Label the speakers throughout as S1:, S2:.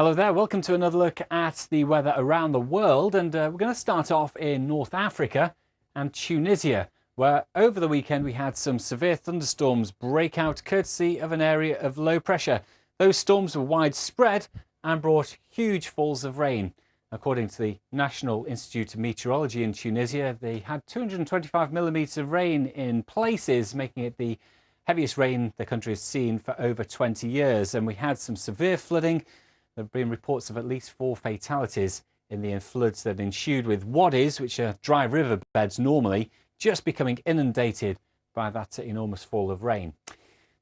S1: Hello there, welcome to another look at the weather around the world, and we're going to start off in North Africa and Tunisia, where over the weekend we had some severe thunderstorms break out courtesy of an area of low pressure. Those storms were widespread and brought huge falls of rain. According to the National Institute of Meteorology in Tunisia, they had 225 millimetres of rain in places, making it the heaviest rain the country has seen for over 20 years. And we had some severe flooding. There have been reports of at least 4 fatalities in the floods that ensued, with wadis, which are dry river beds normally, just becoming inundated by that enormous fall of rain.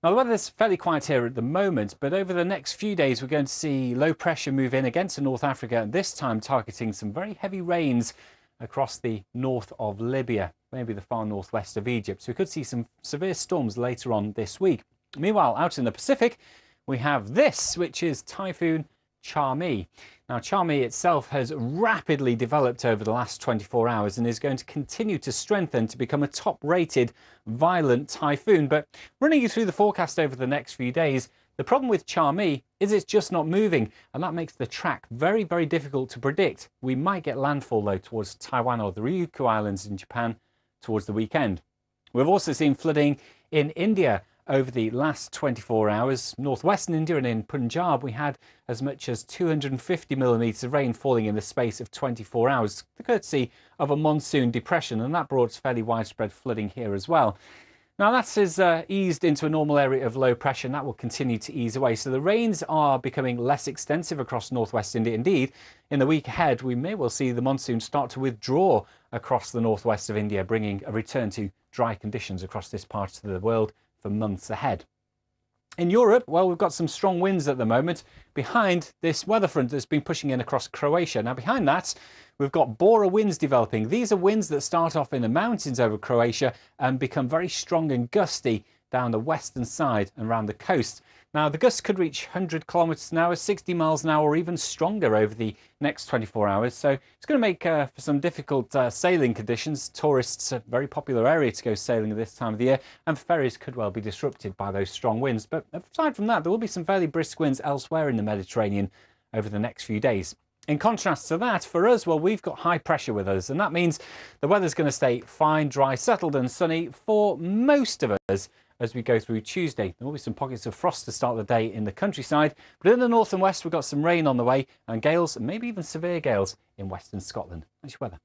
S1: Now, the weather's fairly quiet here at the moment, but over the next few days we're going to see low pressure move in against North Africa, and this time targeting some very heavy rains across the north of Libya, maybe the far northwest of Egypt. So we could see some severe storms later on this week. Meanwhile, out in the Pacific, we have this, which is Typhoon Charmy. Now, Charmy itself has rapidly developed over the last 24 hours and is going to continue to strengthen to become a top-rated violent typhoon. But running you through the forecast over the next few days, the problem with Charmy is it's just not moving, and that makes the track very, very difficult to predict. We might get landfall, though, towards Taiwan or the Ryukyu Islands in Japan towards the weekend. We've also seen flooding in India over the last 24 hours. Northwestern India and in Punjab, we had as much as 250 millimetres of rain falling in the space of 24 hours, the courtesy of a monsoon depression, and that brought fairly widespread flooding here as well. Now, that has eased into a normal area of low pressure, and that will continue to ease away. So the rains are becoming less extensive across northwest India. Indeed, in the week ahead, we may well see the monsoon start to withdraw across the northwest of India, bringing a return to dry conditions across this part of the world for months ahead. In Europe, well, we've got some strong winds at the moment behind this weather front that's been pushing in across Croatia. Now, behind that, we've got Bora winds developing. These are winds that start off in the mountains over Croatia and become very strong and gusty down the western side and around the coast. Now, the gusts could reach 100 kilometres an hour, 60 miles an hour, or even stronger over the next 24 hours. So it's going to make for some difficult sailing conditions. Tourists, a very popular area to go sailing at this time of the year, and ferries could well be disrupted by those strong winds. But aside from that, there will be some fairly brisk winds elsewhere in the Mediterranean over the next few days. In contrast to that, for us, well, we've got high pressure with us, and that means the weather's going to stay fine, dry, settled and sunny for most of us as we go through Tuesday. There will be some pockets of frost to start the day in the countryside, but in the north and west we've got some rain on the way, and gales, and maybe even severe gales in western Scotland. That's your weather.